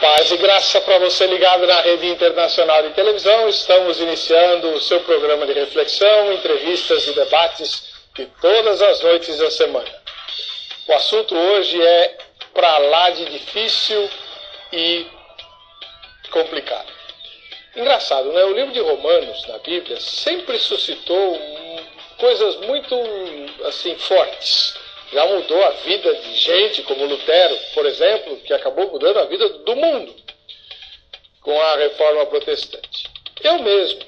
Paz e graça para você ligado na Rede Internacional de Televisão. Estamos iniciando o seu programa de reflexão, entrevistas e debates de todas as noites da semana. O assunto hoje é para lá de difícil e complicado. Engraçado, né? O livro de Romanos, na Bíblia, sempre suscitou coisas muito, assim, fortes. Já mudou a vida de gente como Lutero, por exemplo, que acabou mudando a vida do mundo com a Reforma Protestante. Eu mesmo,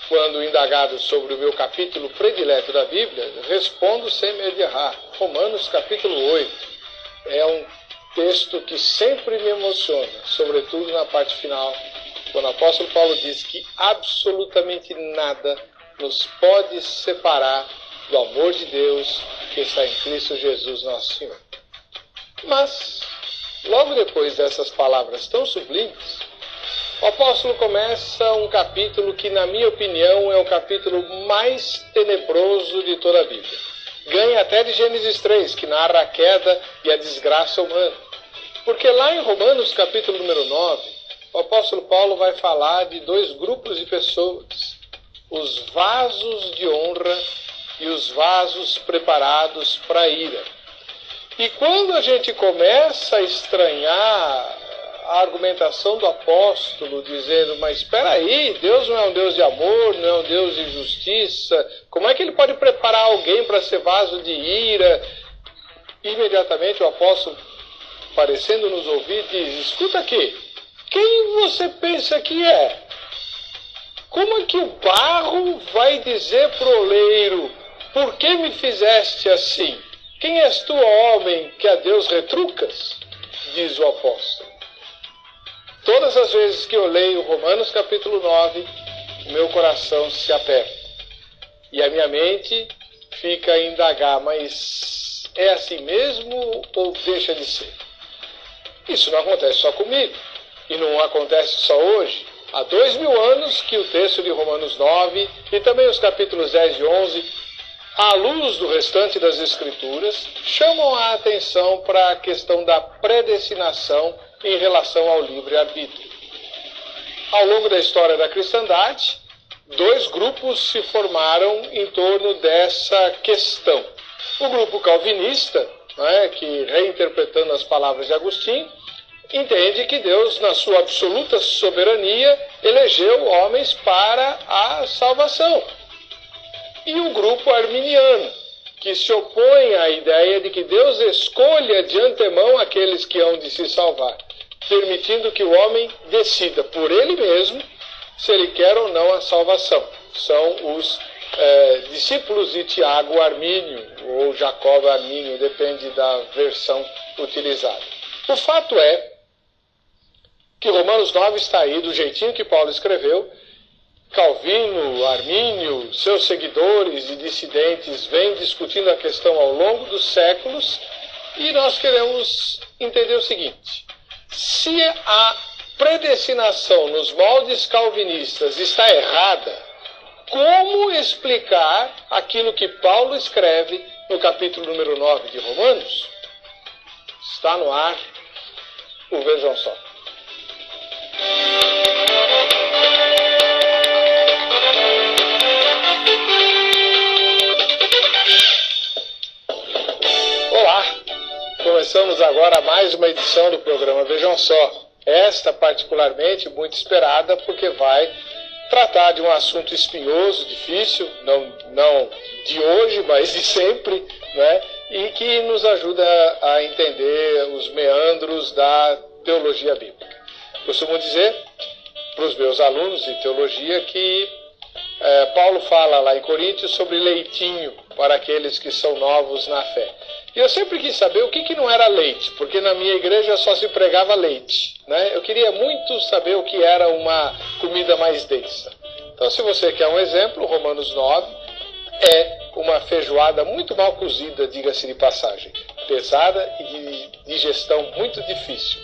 quando indagado sobre o meu capítulo predileto da Bíblia, respondo sem medo de errar. Romanos capítulo 8 é um texto que sempre me emociona, sobretudo na parte final, quando o apóstolo Paulo diz que absolutamente nada nos pode separar do amor de Deus que está em Cristo Jesus, nosso Senhor. Mas, logo depois dessas palavras tão sublimes, o apóstolo começa um capítulo que, na minha opinião, é o capítulo mais tenebroso de toda a Bíblia. Ganha até de Gênesis 3, que narra a queda e a desgraça humana. Porque lá em Romanos, capítulo número 9, o apóstolo Paulo vai falar de dois grupos de pessoas: os vasos de honra e os vasos preparados para a ira. E quando a gente começa a estranhar a argumentação do apóstolo, dizendo, mas espera aí, Deus não é um Deus de amor, não é um Deus de justiça, como é que ele pode preparar alguém para ser vaso de ira? Imediatamente o apóstolo, parecendo nos ouvir, diz, escuta aqui, quem você pensa que é? Como é que o barro vai dizer para o oleiro, por que me fizeste assim? Quem és tu, homem, que a Deus retrucas? Diz o apóstolo. Todas as vezes que eu leio Romanos capítulo 9, o meu coração se aperta. E a minha mente fica a indagar, mas é assim mesmo ou deixa de ser? Isso não acontece só comigo. E não acontece só hoje. Há 2000 anos que o texto de Romanos 9 e também os capítulos 10 e 11, à luz do restante das Escrituras, chamam a atenção para a questão da predestinação em relação ao livre-arbítrio. Ao longo da história da cristandade, dois grupos se formaram em torno dessa questão. O grupo calvinista, que, reinterpretando as palavras de Agostinho, entende que Deus, na sua absoluta soberania, elegeu homens para a salvação. E o grupo arminiano, que se opõe à ideia de que Deus escolha de antemão aqueles que hão de se salvar, permitindo que o homem decida por ele mesmo se ele quer ou não a salvação. São os discípulos de Tiago Armínio, ou Jacob Armínio, depende da versão utilizada. O fato é que Romanos 9 está aí do jeitinho que Paulo escreveu. Calvino, Armínio, seus seguidores e dissidentes vêm discutindo a questão ao longo dos séculos e nós queremos entender o seguinte: se a predestinação nos moldes calvinistas está errada, como explicar aquilo que Paulo escreve no capítulo número 9 de Romanos? Está no ar o Vejam Só. Olá, começamos agora mais uma edição do programa Vejam Só. Esta particularmente muito esperada porque vai tratar de um assunto espinhoso, difícil, não de hoje, mas de sempre, né? E que nos ajuda a entender os meandros da teologia bíblica. Costumo dizer para os meus alunos de teologia que Paulo fala lá em Coríntios sobre leitinho para aqueles que são novos na fé. E eu sempre quis saber o que não era leite, porque na minha igreja só se pregava leite, né? Eu queria muito saber o que era uma comida mais densa. Então, se você quer um exemplo, Romanos 9 é uma feijoada muito mal cozida, diga-se de passagem, pesada e de digestão muito difícil.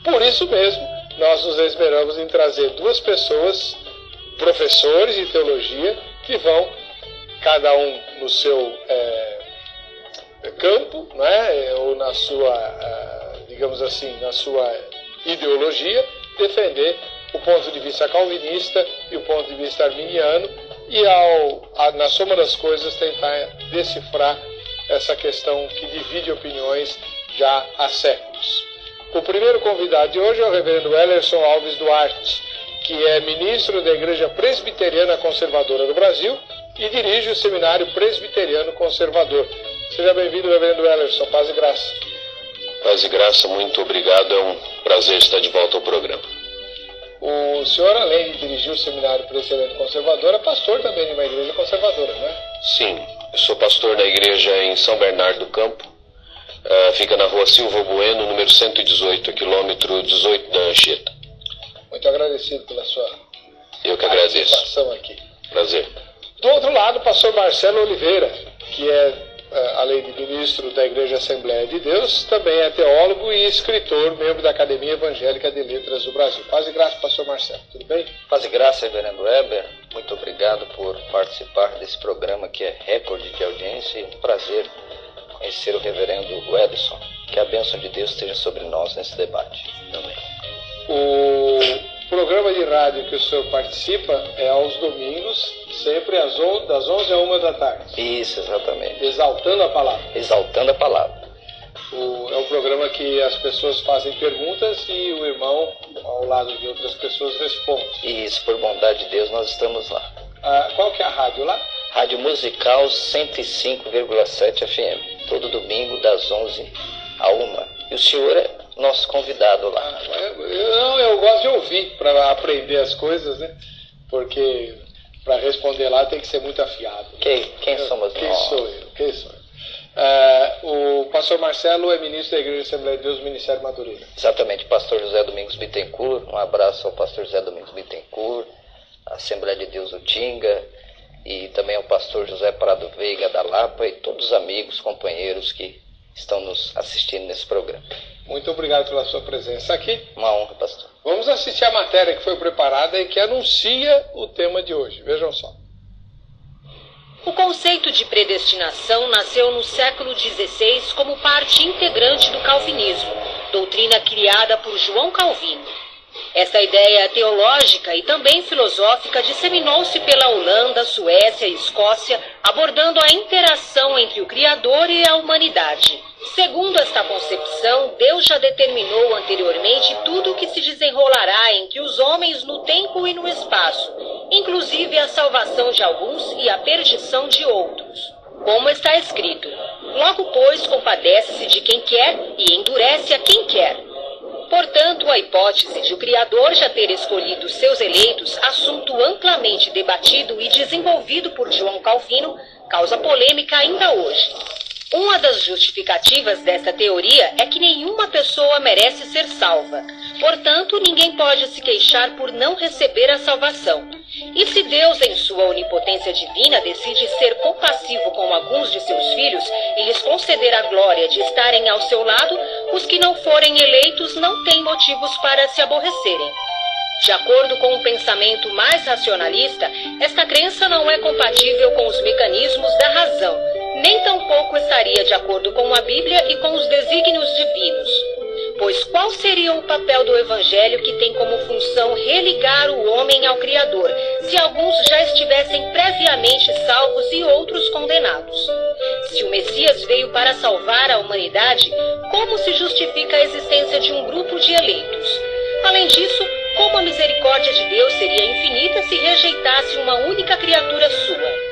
Por isso mesmo, nós nos esmeramos em trazer duas pessoas, professores de teologia, que vão, cada um no seu campo, né, ou na sua, digamos assim, na sua ideologia, defender o ponto de vista calvinista e o ponto de vista arminiano e, na soma das coisas, tentar decifrar essa questão que divide opiniões já há séculos. O primeiro convidado de hoje é o reverendo Ellerson Alves Duarte, que é ministro da Igreja Presbiteriana Conservadora do Brasil e dirige o Seminário Presbiteriano Conservador. Seja bem-vindo, reverendo Ellerson. Paz e graça. Paz e graça, muito obrigado. É um prazer estar de volta ao programa. O senhor, além de dirigir o Seminário Presbiteriano Conservador, é pastor também de uma igreja conservadora, não é? Sim, eu sou pastor da igreja em São Bernardo do Campo. Fica na rua Silva Bueno, número 118, quilômetro 18 da Anchieta. Muito agradecido pela sua Eu que agradeço. participação aqui. Prazer. Do outro lado, o pastor Marcelo Oliveira, que é, além de ministro da Igreja Assembleia de Deus, também é teólogo e escritor, membro da Academia Evangélica de Letras do Brasil. Paz e graça, pastor Marcelo. Tudo bem? Paz e graça, reverendo Weber. Muito obrigado por participar desse programa que é recorde de audiência e um prazer conhecer o reverendo Edson. Que a bênção de Deus esteja sobre nós nesse debate também. O programa de rádio que o senhor participa é aos domingos, sempre das 11 a 1 da tarde. Isso, exatamente. Exaltando a palavra. Exaltando a palavra. É um programa que as pessoas fazem perguntas e o irmão, ao lado de outras pessoas, responde. Isso, por bondade de Deus, nós estamos lá. Qual que é a rádio lá? Rádio Musical 105,7 FM. Todo domingo, das 11 a 1. E o senhor é nosso convidado lá. Eu gosto de ouvir para aprender as coisas, né? Porque para responder lá tem que ser muito afiado. Quem somos Quem nós? sou eu? O pastor Marcelo é ministro da Igreja Assembleia de Deus do Ministério Madureira. Exatamente, pastor José Domingos Bittencourt. Um abraço ao pastor José Domingos Bittencourt, a Assembleia de Deus Utinga, e também ao pastor José Prado Veiga da Lapa e todos os amigos, companheiros que estão nos assistindo nesse programa. Muito obrigado pela sua presença aqui. Uma honra, pastor. Vamos assistir a matéria que foi preparada e que anuncia o tema de hoje. Vejam só. O conceito de predestinação nasceu no século XVI como parte integrante do calvinismo, doutrina criada por João Calvino. Esta ideia teológica e também filosófica disseminou-se pela Holanda, Suécia e Escócia, abordando a interação entre o Criador e a humanidade. Segundo esta concepção, Deus já determinou anteriormente tudo o que se desenrolará entre os homens no tempo e no espaço, inclusive a salvação de alguns e a perdição de outros. Como está escrito: logo, pois, compadece-se de quem quer e endurece a quem quer. Portanto, a hipótese de o Criador já ter escolhido seus eleitos, assunto amplamente debatido e desenvolvido por João Calvino, causa polêmica ainda hoje. Uma das justificativas desta teoria é que nenhuma pessoa merece ser salva. Portanto, ninguém pode se queixar por não receber a salvação. E se Deus, em sua onipotência divina, decide ser compassivo com alguns de seus filhos e lhes conceder a glória de estarem ao seu lado, os que não forem eleitos não têm motivos para se aborrecerem. De acordo com um pensamento mais racionalista, esta crença não é compatível com os mecanismos da razão, nem tampouco estaria de acordo com a Bíblia e com os desígnios divinos. Pois qual seria o papel do Evangelho, que tem como função religar o homem ao Criador, se alguns já estivessem previamente salvos e outros condenados? Se o Messias veio para salvar a humanidade, como se justifica a existência de um grupo de eleitos? Além disso, como a misericórdia de Deus seria infinita se rejeitasse uma única criatura sua?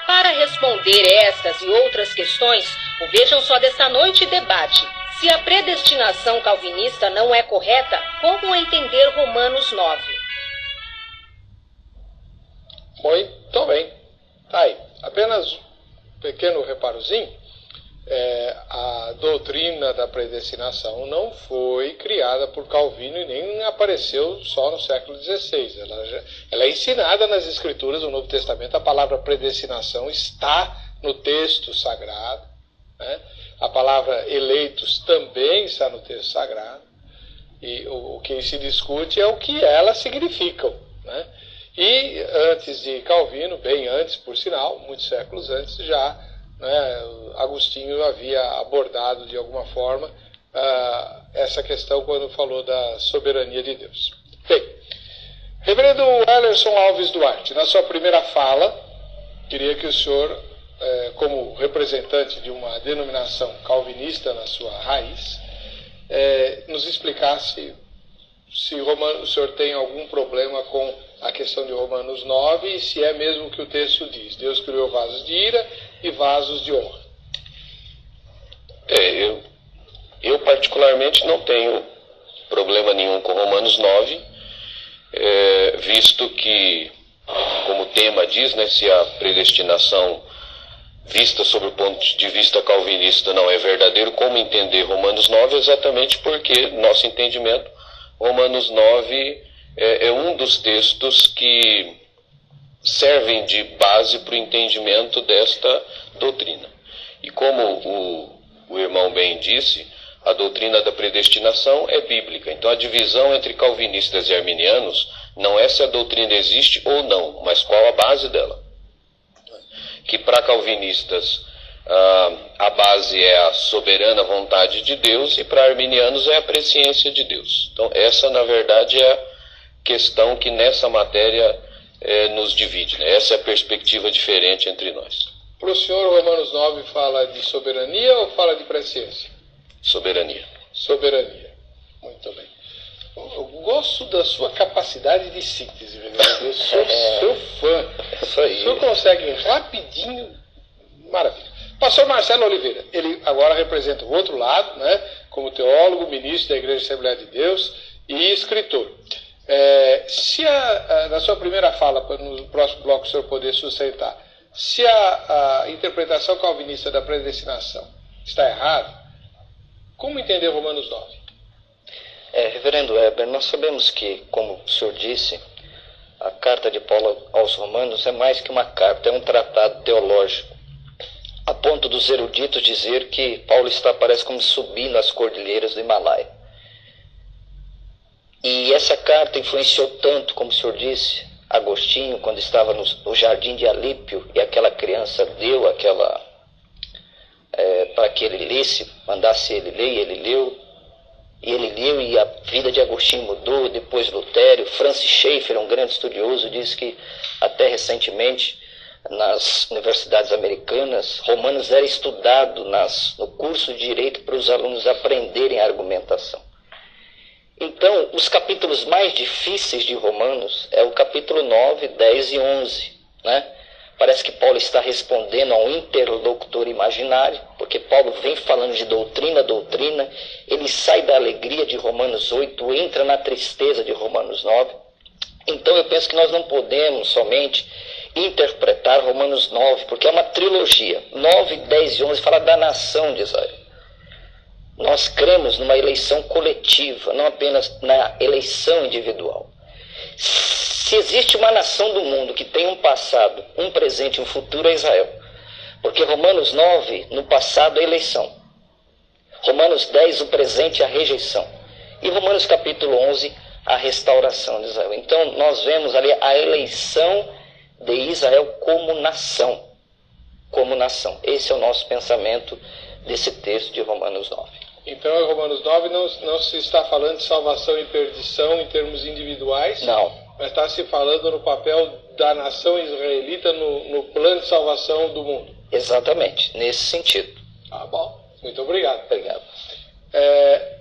Para responder estas e outras questões, o Vejam Só desta noite debate: se a predestinação calvinista não é correta, como entender Romanos 9? Muito bem. Tá aí. Apenas um pequeno reparozinho. A doutrina da predestinação não foi criada por Calvino e nem apareceu só no século XVI. Ela é ensinada nas Escrituras do Novo Testamento. A palavra predestinação está no texto sagrado, né? A palavra eleitos também está no texto sagrado. E o que se discute é o que elas significam, né? E antes de Calvino, bem antes, por sinal, muitos séculos antes, já Agostinho havia abordado de alguma forma essa questão quando falou da soberania de Deus. Bem, reverendo Ellerson Alves Duarte, na sua primeira fala, queria que o senhor, como representante de uma denominação calvinista na sua raiz, nos explicasse se o senhor tem algum problema com a questão de Romanos 9 e se é mesmo o que o texto diz. Deus criou vasos de ira e vasos de honra. Eu particularmente não tenho problema nenhum com Romanos 9, visto que, como o tema diz, né, se a predestinação vista sob o ponto de vista calvinista não é verdadeiro, como entender Romanos 9? Exatamente porque, nosso entendimento, Romanos 9 é um dos textos que servem de base para o entendimento desta doutrina. E como o irmão bem disse, a doutrina da predestinação é bíblica. Então a divisão entre calvinistas e arminianos não é se a doutrina existe ou não, mas qual a base dela. Que para calvinistas a base é a soberana vontade de Deus e para arminianos é a presciência de Deus. Então essa na verdade é a questão que nessa matéria nos divide, né? Essa é a perspectiva diferente entre nós. Para o senhor, Romanos 9 fala de soberania ou fala de presciência? Soberania. Soberania. Muito bem. Eu gosto da sua capacidade de síntese, Reverendo. Eu sou seu fã. Isso aí. O senhor consegue rapidinho. Maravilha. Pastor Marcelo Oliveira, ele agora representa o outro lado, né? Como teólogo, ministro da Igreja Assembleia de Deus e escritor. Se na sua primeira fala, no próximo bloco o senhor poder sustentar, se a interpretação calvinista da predestinação está errada, como entender Romanos 9? Reverendo Weber, nós sabemos que, como o senhor disse, a carta de Paulo aos Romanos é mais que uma carta, é um tratado teológico, a ponto dos eruditos dizer que Paulo parece como subindo as cordilheiras do Himalaia. E essa carta influenciou tanto, como o senhor disse, Agostinho, quando estava no jardim de Alípio, e aquela criança deu para que ele lesse, mandasse ele ler, e ele leu, e a vida de Agostinho mudou. Depois Lutério, Francis Schaeffer, um grande estudioso, disse que até recentemente nas universidades americanas, Romanos era estudado no curso de Direito para os alunos aprenderem a argumentação. Então, os capítulos mais difíceis de Romanos é o capítulo 9, 10 e 11, né? Parece que Paulo está respondendo a um interlocutor imaginário, porque Paulo vem falando de doutrina, ele sai da alegria de Romanos 8, entra na tristeza de Romanos 9. Então eu penso que nós não podemos somente interpretar Romanos 9, porque é uma trilogia. 9, 10 e 11 fala da nação de Israel. Nós cremos numa eleição coletiva, não apenas na eleição individual. Se existe uma nação do mundo que tem um passado, um presente e um futuro, é Israel. Porque Romanos 9, no passado, é eleição. Romanos 10, o presente, é a rejeição. E Romanos capítulo 11, a restauração de Israel. Então, nós vemos ali a eleição de Israel como nação. Como nação. Esse é o nosso pensamento desse texto de Romanos 9. Então, em Romanos 9 não se está falando de salvação e perdição em termos individuais? Não. Mas está se falando no papel da nação israelita no plano de salvação do mundo? Exatamente, nesse sentido. Ah, bom. Muito obrigado. Obrigado.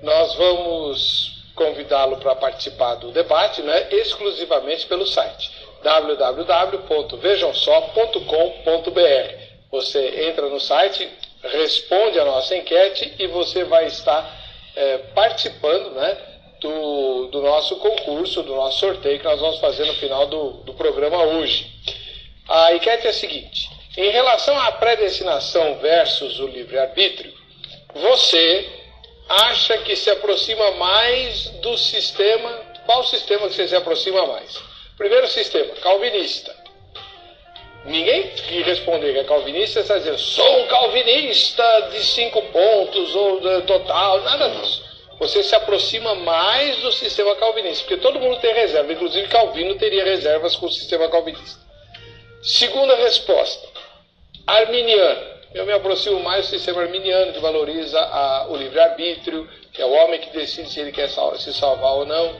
Nós vamos convidá-lo para participar do debate, né, exclusivamente pelo site www.vejamsó.com.br. Você entra no site, responde a nossa enquete e você vai estar participando, né, do nosso concurso, do nosso sorteio que nós vamos fazer no final do programa hoje. A enquete é a seguinte: em relação à predestinação versus o livre-arbítrio, você acha que se aproxima mais do sistema? Qual sistema que você se aproxima mais? Primeiro sistema, calvinista. Ninguém que responder que é calvinista está dizendo sou um calvinista de 5 pontos ou total, nada disso. Você se aproxima mais do sistema calvinista, porque todo mundo tem reserva, inclusive Calvino teria reservas com o sistema calvinista. Segunda resposta, arminiano. Eu me aproximo mais do sistema arminiano, que valoriza o livre-arbítrio, que é o homem que decide se ele quer se salvar ou não.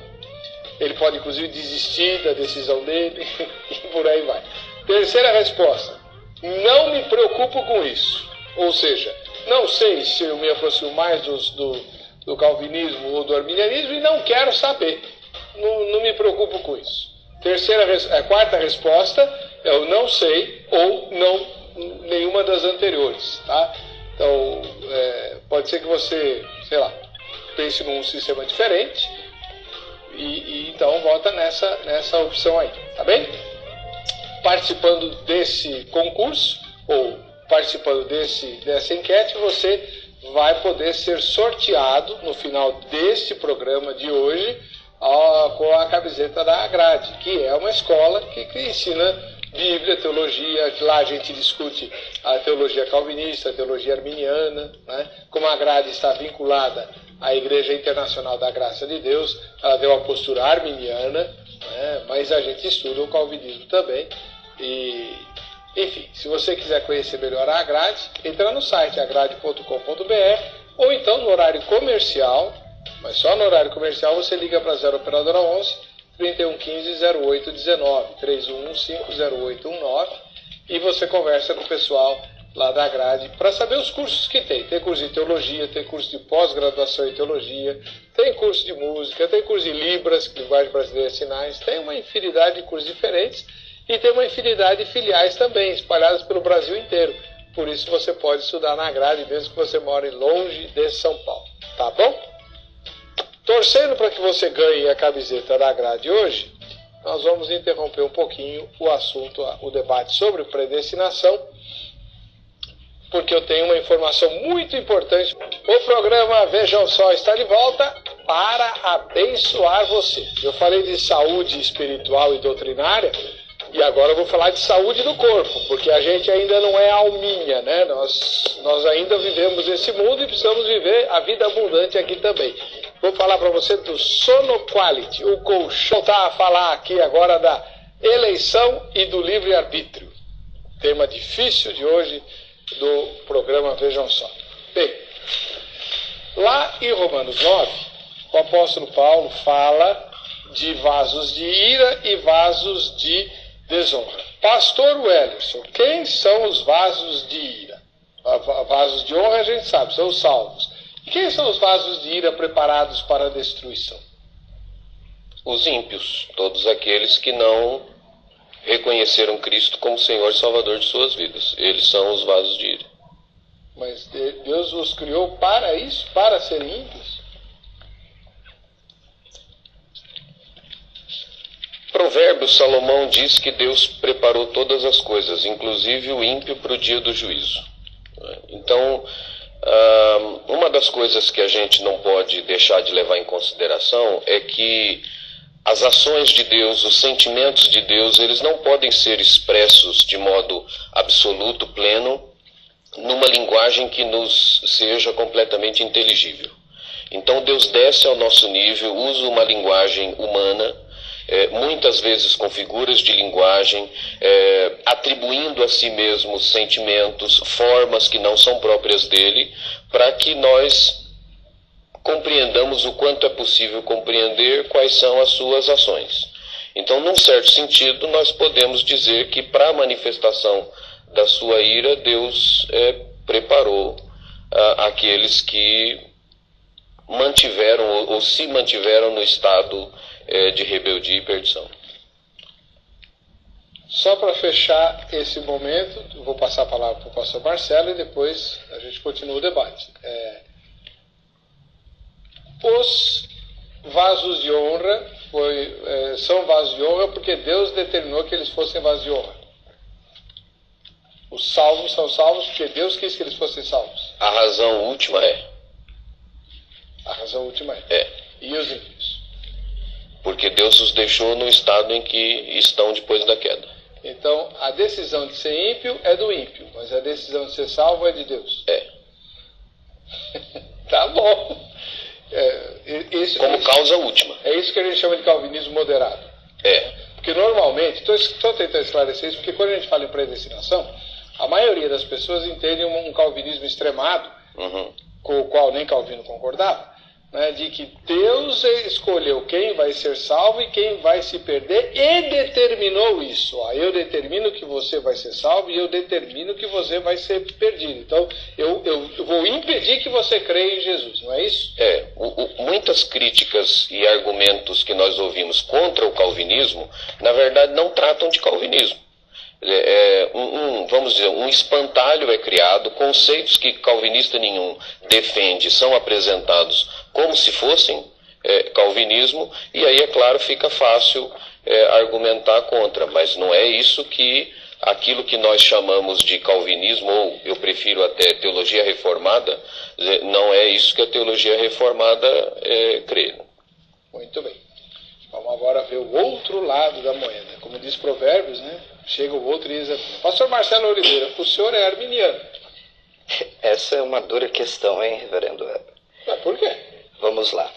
Ele pode, inclusive, desistir da decisão dele e por aí vai. Terceira resposta: não me preocupo com isso. Ou seja, não sei se eu me aproximo mais do calvinismo ou do arminianismo e não quero saber. Não me preocupo com isso. Quarta resposta é o não sei ou não nenhuma das anteriores. Tá? Então, pode ser que você, sei lá, pense num sistema diferente e então vota nessa opção aí. Tá bem? Participando desse concurso ou participando dessa enquete, você vai poder ser sorteado no final deste programa de hoje com a camiseta da Agrade, que é uma escola que ensina Bíblia, teologia. Lá a gente discute a teologia calvinista, a teologia arminiana, né? Como a Agrade está vinculada à Igreja Internacional da Graça de Deus, ela tem uma postura arminiana, né? Mas a gente estuda o calvinismo também. E, enfim, se você quiser conhecer melhor a Agrade, entra no site agrade.com.br ou então no horário comercial, mas só no horário comercial você liga para 0 operadora 11 3115 0819 31150819 e você conversa com o pessoal lá da Agrade para saber os cursos que tem. Tem curso de teologia, tem curso de pós-graduação em teologia, tem curso de música, tem curso de Libras, linguagem brasileira de sinais, tem uma infinidade de cursos diferentes e tem uma infinidade de filiais também, espalhadas pelo Brasil inteiro. Por isso você pode estudar na Agrade, mesmo que você more longe de São Paulo. Tá bom? Torcendo para que você ganhe a camiseta da Agrade hoje, nós vamos interromper um pouquinho o assunto, o debate sobre predestinação, porque eu tenho uma informação muito importante. O programa Vejam Só está de volta para abençoar você. Eu falei de saúde espiritual e doutrinária, e agora eu vou falar de saúde do corpo, porque a gente ainda não é alminha, né? Nós ainda vivemos esse mundo e precisamos viver a vida abundante aqui também. Vou falar para você do Sono Quality, o colchão. Voltar a falar aqui agora da eleição e do livre-arbítrio. Tema difícil de hoje do programa Vejam Só. Bem, lá em Romanos 9, o apóstolo Paulo fala de vasos de ira e vasos de desonra. Pastor Wellerson, quem são os vasos de ira? Vasos de honra a gente sabe, são os salvos. Quem são os vasos de ira preparados para a destruição? Os ímpios, todos aqueles que não reconheceram Cristo como Senhor e Salvador de suas vidas. Eles são os vasos de ira. Mas Deus os criou para isso, para serem ímpios? Provérbios, Salomão diz que Deus preparou todas as coisas, inclusive o ímpio para o dia do juízo. Então, uma das coisas que a gente não pode deixar de levar em consideração é que as ações de Deus, os sentimentos de Deus, eles não podem ser expressos de modo absoluto, pleno, numa linguagem que nos seja completamente inteligível. Então Deus desce ao nosso nível, usa uma linguagem humana, muitas vezes com figuras de linguagem, atribuindo a si mesmo sentimentos, formas que não são próprias dele, para que nós compreendamos o quanto é possível compreender quais são as suas ações. Então, num certo sentido, nós podemos dizer que para a manifestação da sua ira, Deus preparou aqueles que mantiveram ou se mantiveram no estado de rebeldia e perdição. Só para fechar esse momento, eu vou passar a palavra para o pastor Marcelo e depois a gente continua o debate. Os vasos de honra são vasos de honra porque Deus determinou que eles fossem vasos de honra. Os salvos são salvos porque Deus quis que eles fossem salvos. A razão última é. A razão última é. E os ímpios? Porque Deus os deixou no estado em que estão depois da queda. Então, a decisão de ser ímpio é do ímpio, mas a decisão de ser salvo é de Deus. Tá bom. Como causa última. É isso que a gente chama de calvinismo moderado. Porque normalmente, estou tentando esclarecer isso, porque quando a gente fala em predestinação, A maioria das pessoas entende um calvinismo extremado, com o qual nem Calvino concordava, né, de que Deus escolheu quem vai ser salvo e quem vai se perder e determinou isso. Ó, eu determino que você vai ser salvo e eu determino que você vai ser perdido. Então, eu vou impedir que você creia em Jesus, não é isso? Muitas críticas e argumentos que nós ouvimos contra o calvinismo, na verdade, não tratam de calvinismo. Vamos dizer, um espantalho é criado, conceitos que calvinista nenhum defende são apresentados como se fossem calvinismo, e aí, é claro, fica fácil argumentar contra, mas não é isso que aquilo que nós chamamos de calvinismo, ou eu prefiro até teologia reformada, não é isso que a teologia reformada crê. Muito bem. Vamos agora ver o outro lado da moeda. Como diz Provérbios, né? Chega o outro e diz: Pastor Marcelo Oliveira, o senhor é arminiano. Essa é uma dura questão, hein, reverendo Weber? Mas por quê? Vamos lá.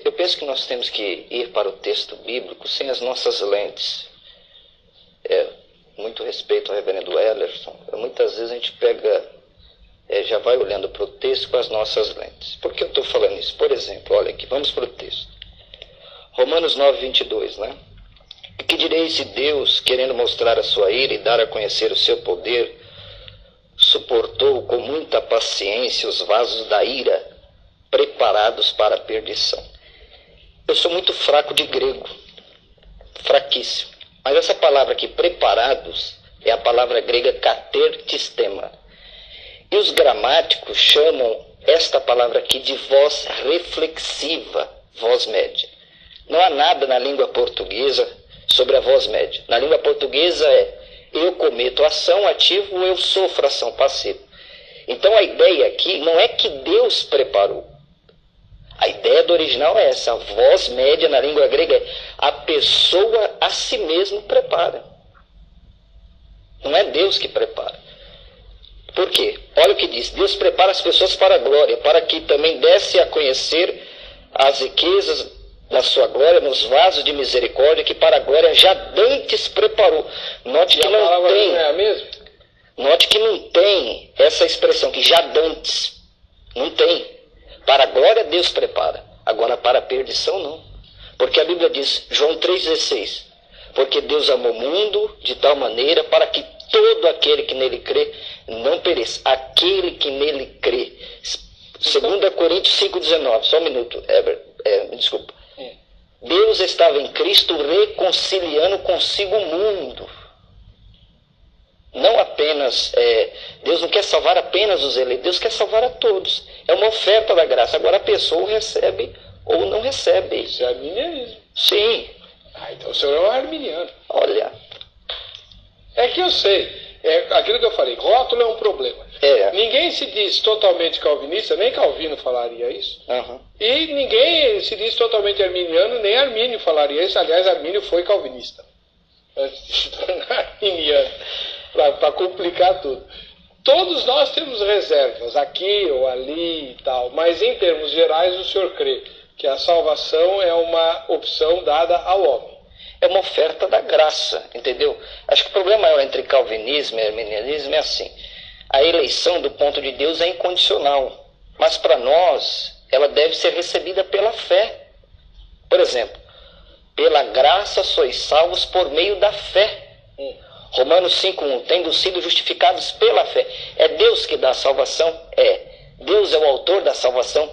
Eu penso que nós temos que ir para o texto bíblico sem as nossas lentes. Muito respeito ao reverendo Ellerson. Muitas vezes a gente pega, já vai olhando para o texto com as nossas lentes. Por que eu estou falando isso? Por exemplo, olha aqui, vamos para o texto. Romanos 9, 22, né? E que direi se Deus, querendo mostrar a sua ira e dar a conhecer o seu poder, suportou com muita paciência os vasos da ira, preparados para a perdição. Eu sou muito fraco de grego, fraquíssimo. Mas essa palavra aqui, preparados, é a palavra grega katertistema. E os gramáticos chamam esta palavra aqui de voz reflexiva, voz média. Não há nada na língua portuguesa sobre a voz média. Na língua portuguesa eu cometo ação ativa ou eu sofro ação passiva. Então a ideia aqui não é que Deus preparou. A ideia do original é essa. A voz média na língua grega é a pessoa a si mesmo prepara. Não é Deus que prepara. Por quê? Olha o que diz. Deus prepara as pessoas para a glória, para que também desse a conhecer as riquezas da sua glória nos vasos de misericórdia que para a glória já dantes preparou. Note que não tem. Não é a mesma? Note que não tem essa expressão que já dantes. Não tem. Para a glória Deus prepara. Agora para a perdição não. Porque a Bíblia diz, João 3,16, porque Deus amou o mundo de tal maneira para que todo aquele que nele crê não pereça. Aquele que nele crê. 2 Coríntios 5,19. Só um minuto, Heber. Me desculpa. Deus estava em Cristo reconciliando consigo o mundo. Não apenas, Deus não quer salvar apenas os eleitos, Deus quer salvar a todos. É uma oferta da graça. Agora a pessoa recebe ou não recebe. Isso é arminianismo. Sim. Então o senhor é um arminiano. Olha. É que eu sei. Aquilo que eu falei, rótulo é um problema. Ninguém se diz totalmente calvinista, nem Calvino falaria isso. Uhum. E ninguém se diz totalmente arminiano, nem Armínio falaria isso. Aliás, Armínio foi calvinista. Antes de se tornar arminiano. Para complicar tudo. Todos nós temos reservas, aqui ou ali e tal, mas em termos gerais o senhor crê que a salvação é uma opção dada ao homem. É uma oferta da graça, entendeu? Acho que o problema maior entre calvinismo e arminianismo é assim. A eleição do ponto de Deus é incondicional, mas para nós ela deve ser recebida pela fé. Por exemplo, pela graça sois salvos por meio da fé. Romanos 5,1, tendo sido justificados pela fé. É Deus que dá a salvação? Deus é o autor da salvação?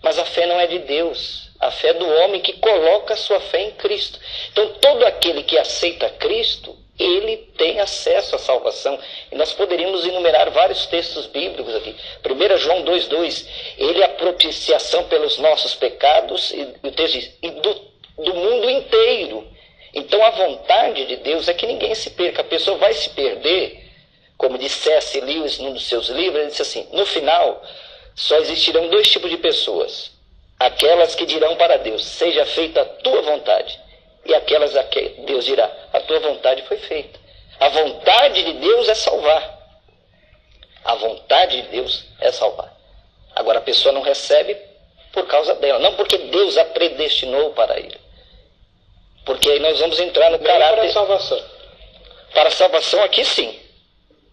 Mas a fé não é de Deus. A fé é do homem que coloca a sua fé em Cristo. Então todo aquele que aceita Cristo, ele tem acesso à salvação. E nós poderíamos enumerar vários textos bíblicos aqui. 1 João 2,2, ele é a propiciação pelos nossos pecados, e o texto diz, e do mundo inteiro. Então a vontade de Deus é que ninguém se perca. A pessoa vai se perder, como disse C.S. Lewis num dos seus livros, ele disse assim, no final só existirão dois tipos de pessoas. Aquelas que dirão para Deus, seja feita a tua vontade. E aquelas a que Deus dirá, a tua vontade foi feita. A vontade de Deus é salvar. A vontade de Deus é salvar. Agora a pessoa não recebe por causa dela, não porque Deus a predestinou para ele. Porque aí nós vamos entrar no caráter... Para a salvação. Para a salvação aqui sim.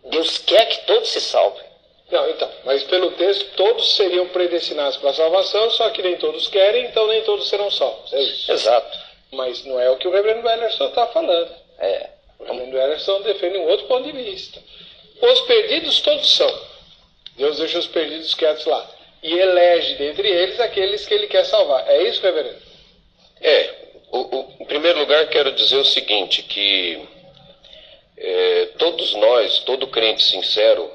Deus quer que todos se salvem. Não, então, mas pelo texto, todos seriam predestinados para a salvação, só que nem todos querem, então nem todos serão salvos. É isso. Exato. Mas não é o que o reverendo Wellerson está falando. É. O reverendo Wellerson defende um outro ponto de vista. Os perdidos todos são. Deus deixa os perdidos quietos lá. E elege dentre eles aqueles que ele quer salvar. É isso, reverendo? Em primeiro lugar, quero dizer o seguinte, que todos nós, todo crente sincero,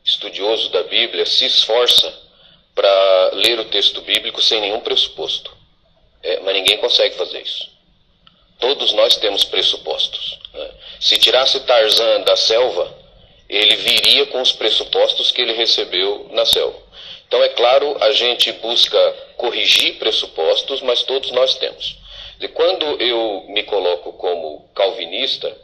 estudioso da Bíblia, se esforça para ler o texto bíblico sem nenhum pressuposto. Mas ninguém consegue fazer isso. Todos nós temos pressupostos. Né? Se tirasse Tarzan da selva, ele viria com os pressupostos que ele recebeu na selva. Então, é claro, a gente busca corrigir pressupostos, mas todos nós temos. E quando eu me coloco como calvinista,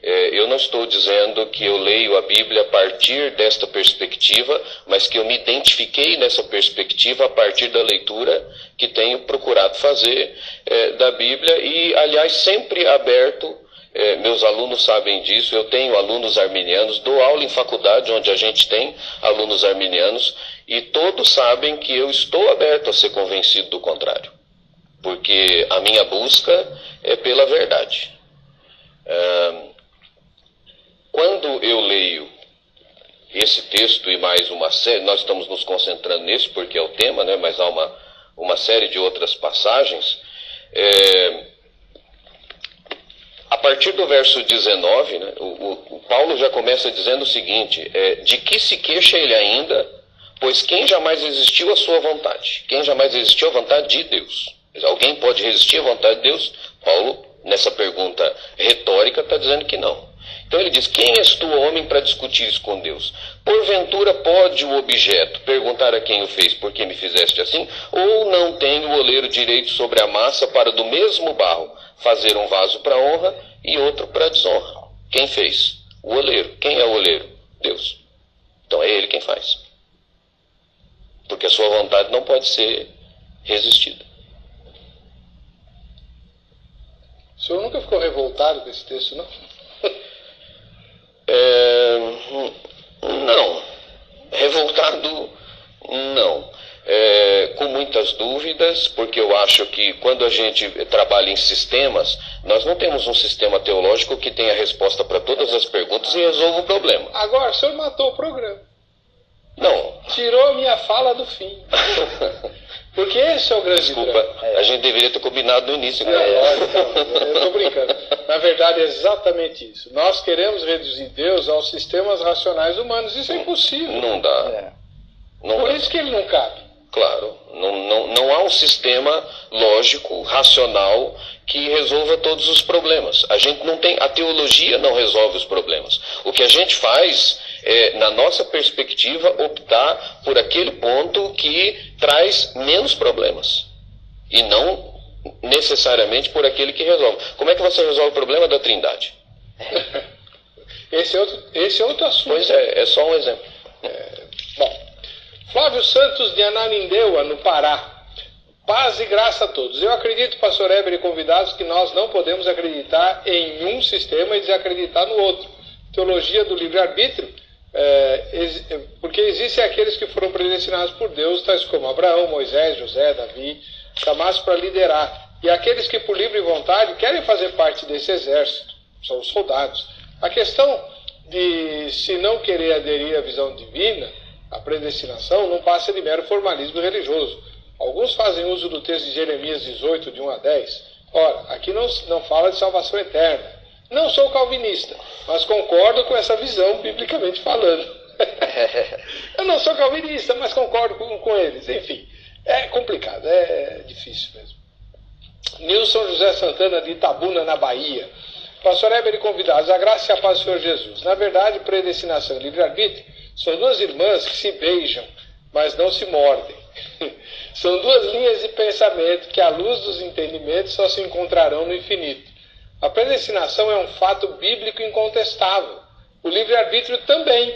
eu não estou dizendo que eu leio a Bíblia a partir desta perspectiva, mas que eu me identifiquei nessa perspectiva a partir da leitura que tenho procurado fazer da Bíblia e, aliás, sempre aberto. Meus alunos sabem disso, eu tenho alunos arminianos, dou aula em faculdade onde a gente tem alunos arminianos e todos sabem que eu estou aberto a ser convencido do contrário, porque a minha busca é pela verdade. Quando eu leio esse texto e mais uma série, nós estamos nos concentrando nisso porque é o tema, né? Mas há uma série de outras passagens. A partir do verso 19, né, o Paulo já começa dizendo o seguinte, de que se queixa ele ainda, pois quem jamais resistiu à sua vontade? Quem jamais resistiu à vontade de Deus? Alguém pode resistir à vontade de Deus? Paulo, nessa pergunta retórica, está dizendo que não. Então ele diz, quem és tu, homem, para discutir isso com Deus? Porventura pode o objeto perguntar a quem o fez, por que me fizeste assim? Ou não tem o oleiro direito sobre a massa para do mesmo barro fazer um vaso para honra e outro para desonra? Quem fez? O oleiro. Quem é o oleiro? Deus. Então é ele quem faz. Porque a sua vontade não pode ser resistida. O senhor nunca ficou revoltado com esse texto, não? Não. Revoltado, não. Com muitas dúvidas, porque eu acho que quando a gente trabalha em sistemas, nós não temos um sistema teológico que tenha resposta para todas as perguntas e resolva o problema. Agora, o senhor matou o programa. Não. Tirou a minha fala do fim. Porque esse é o grande Desculpa, drama. a gente deveria ter combinado no início. Né? Eu estou brincando. Na verdade, é exatamente isso. Nós queremos reduzir Deus aos sistemas racionais humanos. Isso é impossível. Não dá. Não Por dá. isso que ele não cabe. Claro, não há um sistema lógico, racional, que resolva todos os problemas. A teologia não resolve os problemas. O que a gente faz é, na nossa perspectiva, optar por aquele ponto que traz menos problemas. E não necessariamente por aquele que resolve. Como é que você resolve o problema da Trindade? Esse é outro assunto. Pois é só um exemplo. Bom, Flávio Santos de Ananindeua, no Pará. Paz e graça a todos. Eu acredito, pastor Heber e convidados, que nós não podemos acreditar em um sistema e desacreditar no outro. Teologia do livre-arbítrio, porque existem aqueles que foram predestinados por Deus, tais como Abraão, Moisés, José, Davi, chamados para liderar. E aqueles que por livre vontade querem fazer parte desse exército, são os soldados. A questão de se não querer aderir à visão divina, a predestinação, não passa de mero formalismo religioso. Alguns fazem uso do texto de Jeremias 18, de 1 a 10. Ora, aqui não fala de salvação eterna. Não sou calvinista, mas concordo com essa visão, biblicamente falando. Eu não sou calvinista, mas concordo com eles. Enfim, é complicado, é difícil mesmo. Nilson José Santana, de Itabuna, na Bahia. Pastor Heber e convidados, a graça e a paz do Senhor Jesus. Na verdade, predestinação e livre-arbítrio são duas irmãs que se beijam, mas não se mordem. São duas linhas de pensamento que, à luz dos entendimentos, só se encontrarão no infinito. A predestinação é um fato bíblico incontestável. O livre-arbítrio também.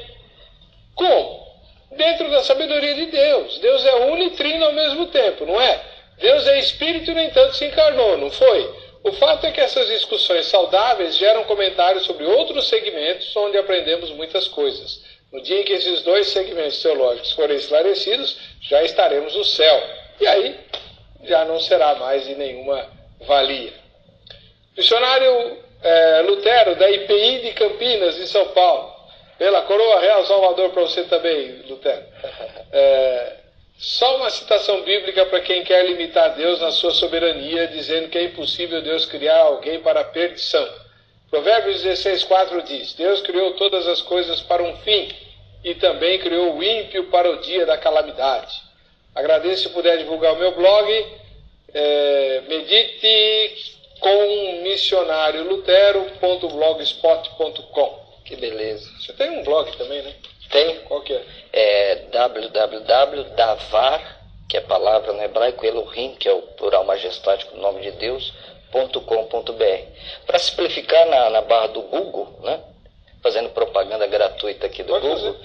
Como? Dentro da sabedoria de Deus. Deus é uno e trino ao mesmo tempo, não é? Deus é espírito e, no entanto, se encarnou, não foi? O fato é que essas discussões saudáveis geram comentários sobre outros segmentos onde aprendemos muitas coisas. No dia em que esses dois segmentos teológicos forem esclarecidos, já estaremos no céu. E aí, já não será mais de nenhuma valia. Missionário Lutero, da IPI de Campinas, em São Paulo. Pela Coroa Real Salvador para você também, Lutero. Só uma citação bíblica para quem quer limitar Deus na sua soberania, dizendo que é impossível Deus criar alguém para a perdição. Provérbios 16:4 diz: Deus criou todas as coisas para um fim, e também criou o ímpio para o dia da calamidade. Agradeço se puder divulgar o meu blog, meditecomissionariolutero.blogspot.com. Que beleza. Você tem um blog também, né? Tem. Qual que é? www.davar, que é a palavra no hebraico, Elohim, que é o plural majestático do nome de Deus, .com.br. Para simplificar, na barra do Google, né, fazendo propaganda gratuita aqui do Google,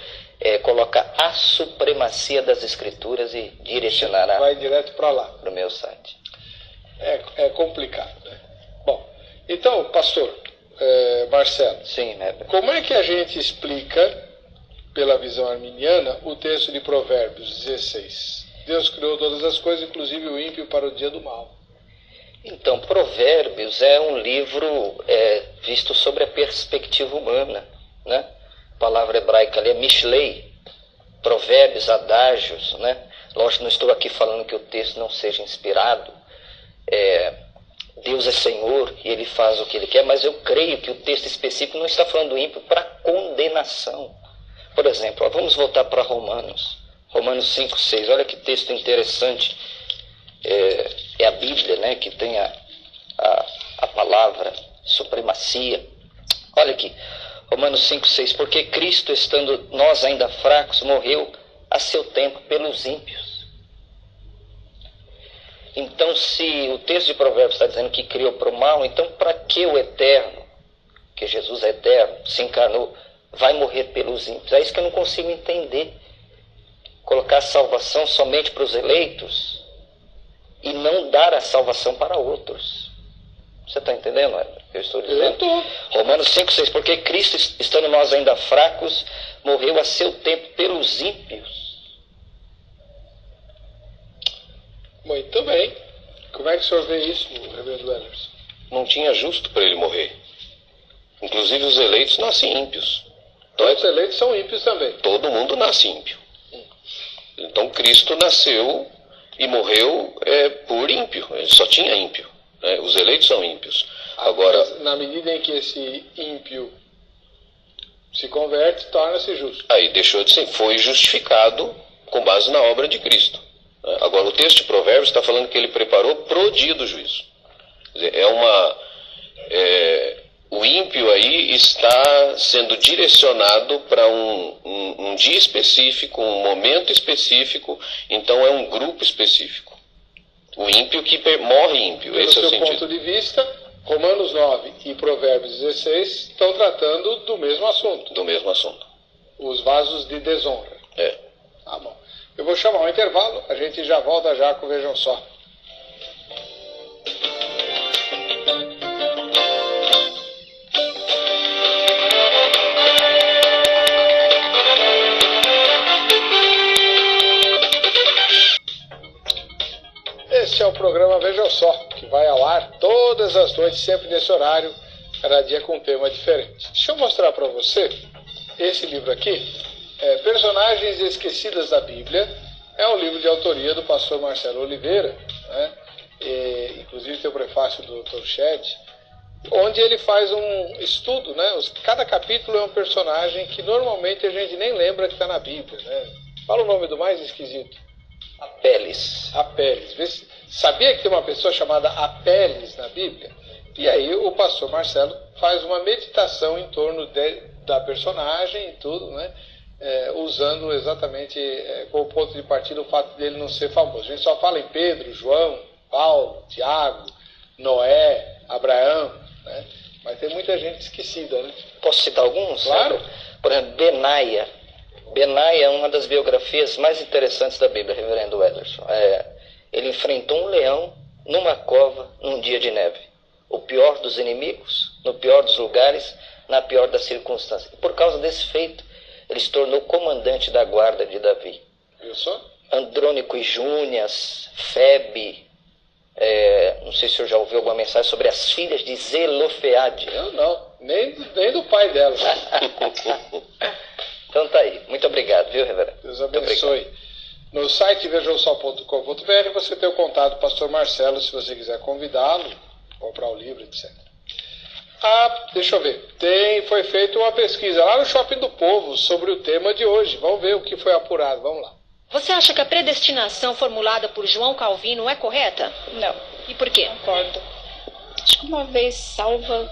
coloca a supremacia das escrituras e direcionará. Vai direto para lá. Para o meu site. É complicado, né? Bom, então, pastor Marcelo, sim, como é que a gente explica, pela visão arminiana, o texto de Provérbios 16? Deus criou todas as coisas, inclusive o ímpio, para o dia do mal. Então, Provérbios é um livro visto sobre a perspectiva humana, né? A palavra hebraica ali é Mishlei, provérbios, adágios, né? Lógico, não estou aqui falando que o texto não seja inspirado. Deus é Senhor e Ele faz o que Ele quer, mas eu creio que o texto específico não está falando do ímpio para condenação. Por exemplo, vamos voltar para Romanos 5:6, olha que texto interessante. É a Bíblia, né, que tem a palavra supremacia. Olha aqui, Romanos 5:6, porque Cristo, estando nós ainda fracos, morreu a seu tempo pelos ímpios. Então, se o texto de Provérbios está dizendo que criou para o mal, então para que o eterno, que Jesus é eterno, se encarnou, vai morrer pelos ímpios? É isso que eu não consigo entender. Colocar a salvação somente para os eleitos e não dar a salvação para outros. Você está entendendo? Eu estou dizendo. Romanos 5:6, porque Cristo, estando nós ainda fracos, morreu a seu tempo pelos ímpios. Muito bem. Como é que o senhor vê isso, reverendo Ellerson? Não tinha justo para ele morrer. Inclusive os eleitos nascem ímpios. Todos os eleitos são ímpios também. Todo mundo nasce ímpio. Então Cristo nasceu e morreu por ímpio. Ele só tinha ímpio. Né? Os eleitos são ímpios. Agora, na medida em que esse ímpio se converte, torna-se justo. Aí deixou de ser, foi justificado com base na obra de Cristo. Agora, o texto de Provérbios está falando que ele preparou pro dia do juízo. Quer dizer, o ímpio aí está sendo direcionado para um dia específico, um momento específico, então é um grupo específico. O ímpio que morre ímpio, esse é o sentido. Do seu ponto de vista, Romanos 9 e Provérbios 16 estão tratando do mesmo assunto. Do mesmo assunto. Os vasos de desonra. Tá bom. Eu vou chamar um intervalo, a gente já volta já com Vejam Só. Este é o programa Vejam Só, que vai ao ar todas as noites, sempre nesse horário, cada dia com um tema diferente. Deixa eu mostrar para você esse livro aqui. Personagens Esquecidas da Bíblia. É um livro de autoria do pastor Marcelo Oliveira, né? Inclusive tem o prefácio do Dr. Shed, onde ele faz um estudo, né? Cada capítulo é um personagem que normalmente a gente nem lembra que está na Bíblia, né? Fala o nome do mais esquisito. Apeles. Sabia que tem uma pessoa chamada Apeles na Bíblia? E aí o pastor Marcelo faz uma meditação em torno da personagem e tudo, né? Usando exatamente como ponto de partida o fato dele não ser famoso. A gente só fala em Pedro, João, Paulo, Tiago, Noé, Abraão, né? Mas tem muita gente esquecida, né? Posso citar alguns? Claro. Por exemplo, Benaia. Benaia é uma das biografias mais interessantes da Bíblia, reverendo Ellerson. Ele enfrentou um leão numa cova num dia de neve. o pior dos inimigos, no pior dos lugares, na pior das circunstâncias. E por causa desse feito, ele se tornou comandante da guarda de Davi. Viu só? Andrônico e Júnias, Febe, não sei se o senhor já ouviu alguma mensagem sobre as filhas de Zelofeade. Eu não, nem do pai dela. Então tá aí. Muito obrigado, viu, reverendo? Deus abençoe. No site vejamsó.com.br você tem o contato do pastor Marcelo, se você quiser convidá-lo, comprar o livro, etc. Deixa eu ver. Foi feita uma pesquisa lá no Shopping do Povo sobre o tema de hoje. Vamos ver o que foi apurado. Vamos lá. Você acha que a predestinação formulada por João Calvino é correta? Não. E por quê? Concordo. Acho que uma vez salva,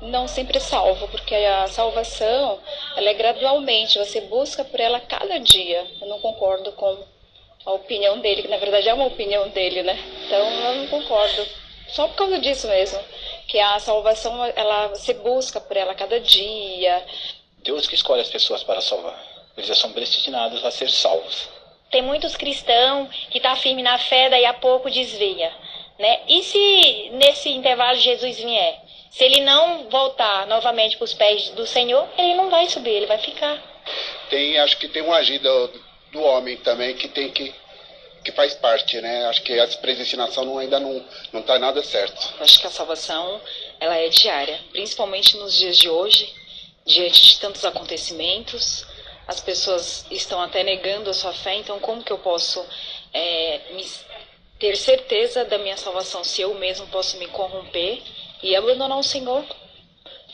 não sempre é salvo, porque a salvação, ela é gradualmente, você busca por ela cada dia. Eu não concordo com a opinião dele, que na verdade é uma opinião dele, né? Então eu não concordo. Só por causa disso mesmo, que a salvação, você busca por ela cada dia. Deus que escolhe as pessoas para salvar. Eles já são predestinados a ser salvos. Tem muitos cristãos que estão firmes na fé, daí a pouco desvia, né? E se nesse intervalo Jesus vier? Se ele não voltar novamente para os pés do Senhor, ele não vai subir, ele vai ficar. Acho que tem um agir do homem também que faz parte, né? Acho que a predestinação ainda não está nada certo. Acho que a salvação, ela é diária, principalmente nos dias de hoje, diante de tantos acontecimentos. As pessoas estão até negando a sua fé, então como que eu posso ter certeza da minha salvação se eu mesmo posso me corromper e abandonar o Senhor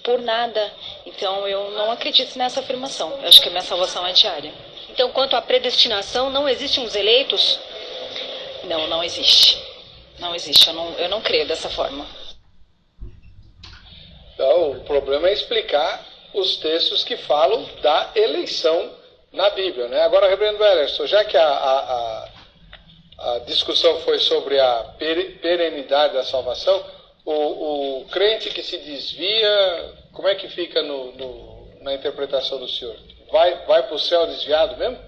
por nada? Então eu não acredito nessa afirmação. Eu acho que a minha salvação é diária. Então, quanto à predestinação, não existem os eleitos? Não existe. Não existe, eu não creio dessa forma. Então, o problema é explicar os textos que falam da eleição na Bíblia, né? Agora, reverendo Wellerson, já que a discussão foi sobre a perenidade da salvação, o crente que se desvia, como é que fica na interpretação do senhor? Vai para o céu desviado mesmo?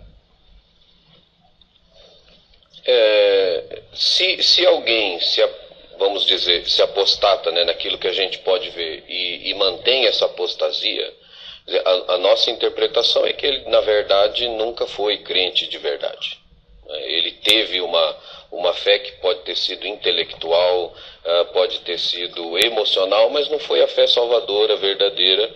Se alguém, vamos dizer, se apostata, né, naquilo que a gente pode ver e mantém essa apostasia, a nossa interpretação é que ele, na verdade, nunca foi crente de verdade. Ele teve uma fé que pode ter sido intelectual, pode ter sido emocional, mas não foi a fé salvadora, verdadeira,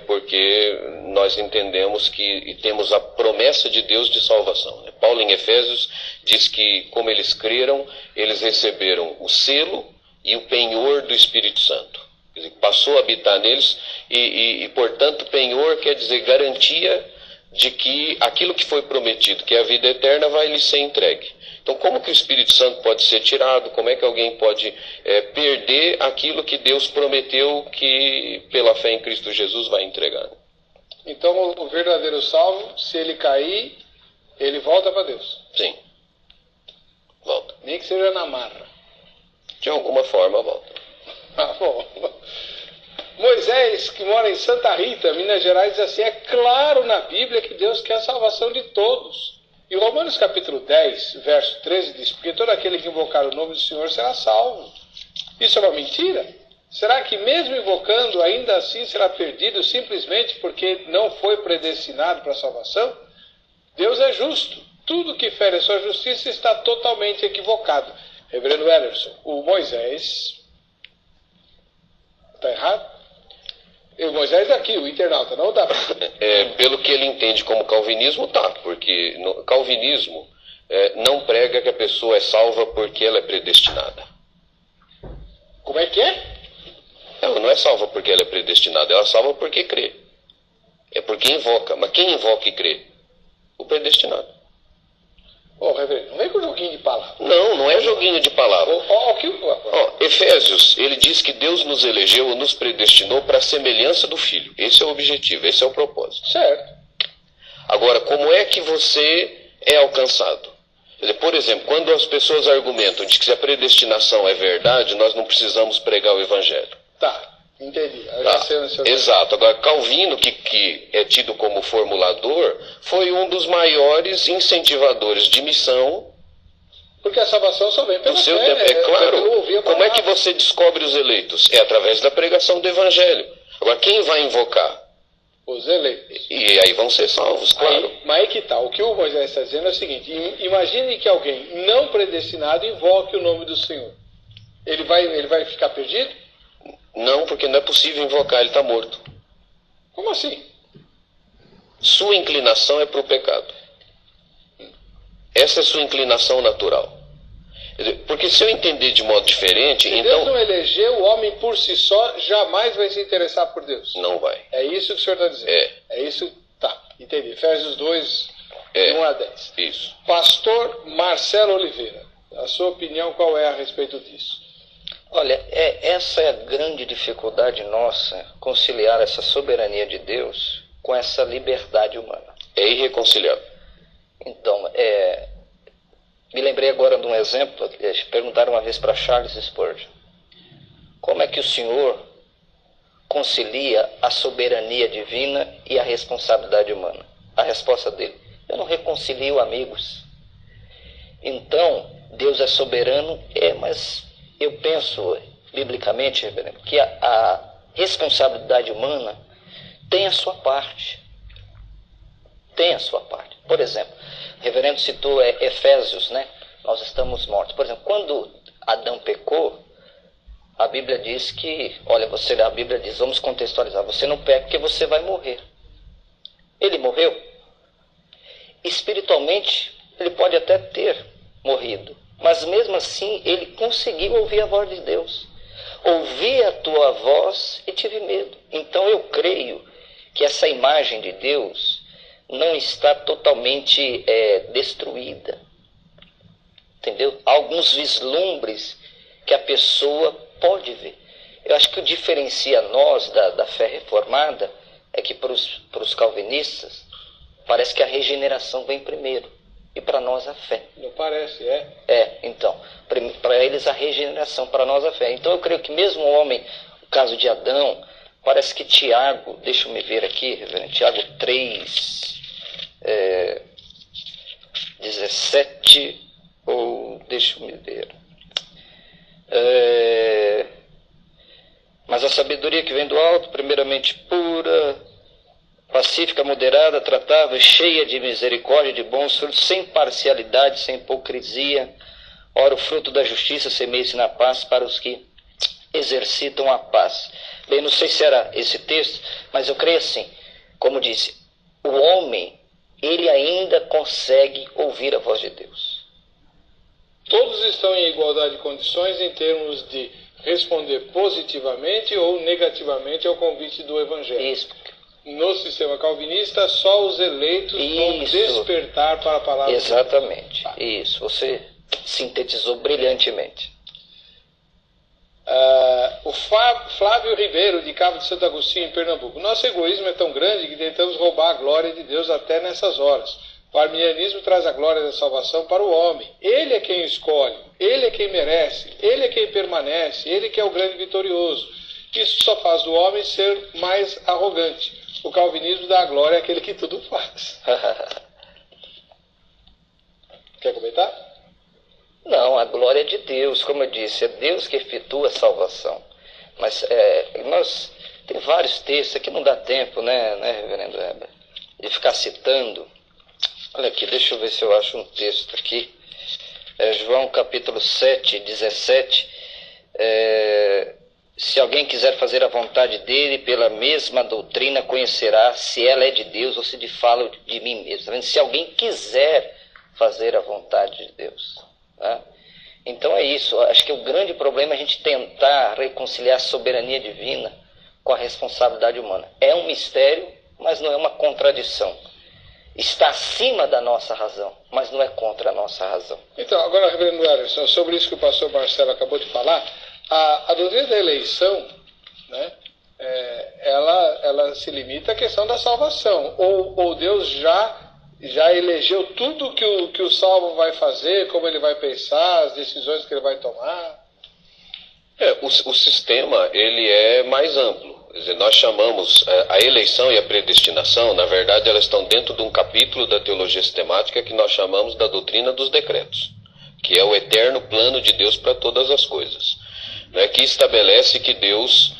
porque nós entendemos que temos a promessa de Deus de salvação. Paulo, em Efésios, diz que, como eles creram, eles receberam o selo e o penhor do Espírito Santo. Quer dizer, passou a habitar neles e, portanto, penhor quer dizer garantia de que aquilo que foi prometido, que é a vida eterna, vai lhe ser entregue. Então, como que o Espírito Santo pode ser tirado? Como é que alguém pode perder aquilo que Deus prometeu que, pela fé em Cristo Jesus, vai entregar? Então, o verdadeiro salvo, se ele cair, ele volta para Deus. Sim. Volta. Nem que seja na marra. De alguma forma, volta. Bom. Moisés, que mora em Santa Rita, Minas Gerais, diz assim: é claro na Bíblia que Deus quer a salvação de todos. E Romanos capítulo 10, verso 13 diz: porque todo aquele que invocar o nome do Senhor será salvo. Isso é uma mentira? Será que mesmo invocando, ainda assim será perdido simplesmente porque não foi predestinado para a salvação? Deus é justo. Tudo que fere a sua justiça está totalmente equivocado. Reverendo Wellerson, o Moisés... Está errado? O Moisés aqui, o internauta, não dá. Pelo que ele entende como calvinismo, tá. Porque no calvinismo não prega que a pessoa é salva porque ela é predestinada. Como é que é? Ela não é salva porque ela é predestinada, ela é salva porque crê. É porque invoca. Mas quem invoca e crê? O predestinado. Reverendo, não vem com joguinho de palavras. Não é joguinho de palavras. Efésios, ele diz que Deus nos elegeu, nos predestinou para a semelhança do Filho. Esse é o objetivo, esse é o propósito. Certo. Agora, como é que você é alcançado? Por exemplo, quando as pessoas argumentam de que a predestinação é verdade, nós não precisamos pregar o Evangelho. Tá. Entendi. Exato. Agora, Calvino, que é tido como formulador, foi um dos maiores incentivadores de missão Porque a salvação só vem pela No seu fé, tempo, é pelo claro. ouvir a Como é palavra. que você descobre os eleitos? É através da pregação do Evangelho. Agora, quem vai invocar? Os eleitos. E aí vão ser salvos, claro. Mas aí que tá. O que o Moisés está dizendo é o seguinte: imagine que alguém não predestinado invoque o nome do Senhor. Ele vai ficar perdido? Não, porque não é possível invocar, ele está morto. Como assim? Sua inclinação é para o pecado. Essa é sua inclinação natural. Porque se eu entender de modo diferente, Se então... Deus não elegeu, o homem por si só jamais vai se interessar por Deus. Não vai. É isso que o senhor está dizendo. É isso. Tá, entendi. Efésios 2, 1 a 10. Isso. Pastor Marcelo Oliveira, a sua opinião qual é a respeito disso? Olha, essa é a grande dificuldade nossa, conciliar essa soberania de Deus com essa liberdade humana. É irreconciliável. Então, me lembrei agora de um exemplo, que perguntaram uma vez para Charles Spurgeon, como é que o senhor concilia a soberania divina e a responsabilidade humana? A resposta dele: eu não reconcilio amigos. Então, Deus é soberano, mas eu penso, biblicamente, reverendo, que a responsabilidade humana tem a sua parte. Tem a sua parte. Por exemplo, o reverendo citou Efésios, né? Nós estamos mortos. Por exemplo, quando Adão pecou, a Bíblia diz que, a Bíblia diz, vamos contextualizar, você não peca porque você vai morrer. Ele morreu. Espiritualmente, ele pode até ter morrido, mas mesmo assim ele conseguiu ouvir a voz de Deus. Ouvi a tua voz e tive medo. Então eu creio que essa imagem de Deus não está totalmente destruída. Entendeu? Há alguns vislumbres que a pessoa pode ver. Eu acho que o diferencia nós da fé reformada é que para os calvinistas parece que a regeneração vem primeiro e para nós a fé. Não parece, então, para eles a regeneração, para nós a fé. Então eu creio que mesmo o homem, o caso de Adão, parece que Tiago, deixa eu me ver aqui, reverendo, Tiago 3, 17, ou deixa eu me ver. Mas a sabedoria que vem do alto, primeiramente pura, pacífica, moderada, tratável, cheia de misericórdia, de bons frutos, sem parcialidade, sem hipocrisia. Ora, o fruto da justiça semeia-se na paz para os que exercitam a paz. Bem, não sei se era esse texto, mas eu creio assim, como disse, o homem, ele ainda consegue ouvir a voz de Deus. Todos estão em igualdade de condições em termos de responder positivamente ou negativamente ao convite do Evangelho. Isso. No sistema calvinista, só os eleitos vão despertar para a palavra. Exatamente. Isso, você sintetizou brilhantemente. O Flávio Ribeiro, de Cabo de Santo Agostinho, em Pernambuco. Nosso egoísmo é tão grande que tentamos roubar a glória de Deus até nessas horas. O arminianismo traz a glória da salvação para o homem. Ele é quem escolhe, ele é quem merece, ele é quem permanece, ele que é o grande vitorioso. Isso só faz do homem ser mais arrogante. O calvinismo dá a glória àquele que tudo faz. Quer comentar? Não, a glória é de Deus, como eu disse, é Deus que efetua a salvação. Mas nós tem vários textos, aqui não dá tempo, né reverendo Heber, de ficar citando. Olha aqui, deixa eu ver se eu acho um texto aqui. João capítulo 7, 17. Se alguém quiser fazer a vontade dele, pela mesma doutrina conhecerá se ela é de Deus ou se de falo de mim mesmo. Se alguém quiser fazer a vontade de Deus. Tá? Então é isso. Acho que o grande problema é a gente tentar reconciliar a soberania divina com a responsabilidade humana. É um mistério, mas não é uma contradição. Está acima da nossa razão, mas não é contra a nossa razão. Então, agora, reverendo Ederson, sobre isso que o pastor Marcelo acabou de falar, a doutrina da eleição, né, ela se limita à questão da salvação. Ou Deus já elegeu tudo que o salvo vai fazer, como ele vai pensar, as decisões que ele vai tomar? O sistema ele é mais amplo. Quer dizer, nós chamamos a eleição e a predestinação, na verdade, elas estão dentro de um capítulo da teologia sistemática que nós chamamos da doutrina dos decretos, que é o eterno plano de Deus para todas as coisas, né, que estabelece que Deus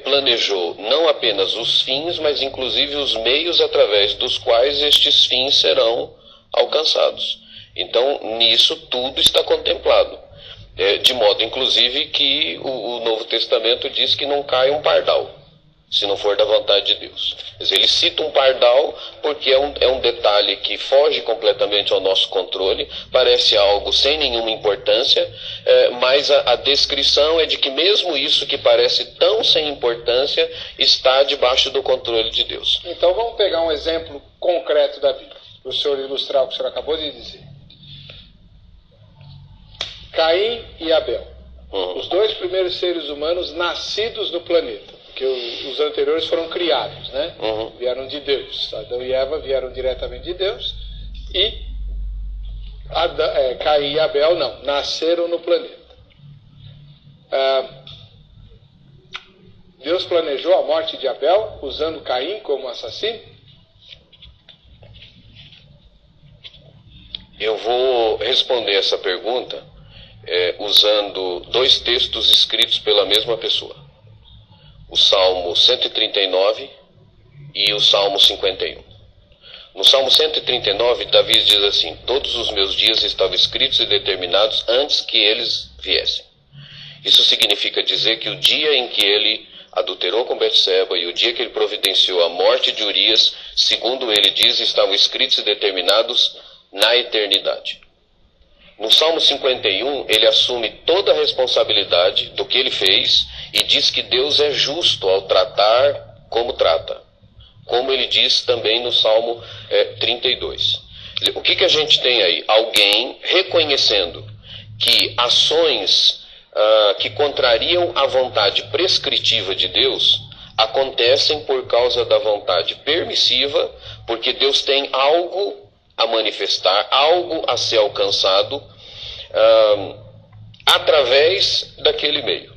planejou não apenas os fins, mas inclusive os meios através dos quais estes fins serão alcançados. Então, nisso tudo está contemplado, de modo inclusive que o Novo Testamento diz que não cai um pardal, se não for da vontade de Deus. Quer dizer, ele cita um pardal porque é um detalhe que foge completamente ao nosso controle, parece algo sem nenhuma importância, mas a descrição é de que mesmo isso que parece tão sem importância está debaixo do controle de Deus. Então vamos pegar um exemplo concreto da Bíblia, para o senhor ilustrar o que o senhor acabou de dizer. Caim e Abel, os dois primeiros seres humanos nascidos no planeta, porque os anteriores foram criados, né? Vieram de Deus. Adão e Eva vieram diretamente de Deus, e Caim e Abel não, nasceram no planeta. Deus planejou a morte de Abel usando Caim como assassino? Eu vou responder essa pergunta usando dois textos escritos pela mesma pessoa. O Salmo 139 e o Salmo 51. No Salmo 139, Davi diz assim: todos os meus dias estavam escritos e determinados antes que eles viessem. Isso significa dizer que o dia em que ele adulterou com Betseba e o dia que ele providenciou a morte de Urias, segundo ele diz, estavam escritos e determinados na eternidade. No Salmo 51, ele assume toda a responsabilidade do que ele fez e diz que Deus é justo ao tratar como trata, como ele diz também no Salmo 32. O que a gente tem aí? Alguém reconhecendo que ações que contrariam a vontade prescritiva de Deus acontecem por causa da vontade permissiva, porque Deus tem algo a manifestar, algo a ser alcançado através daquele meio.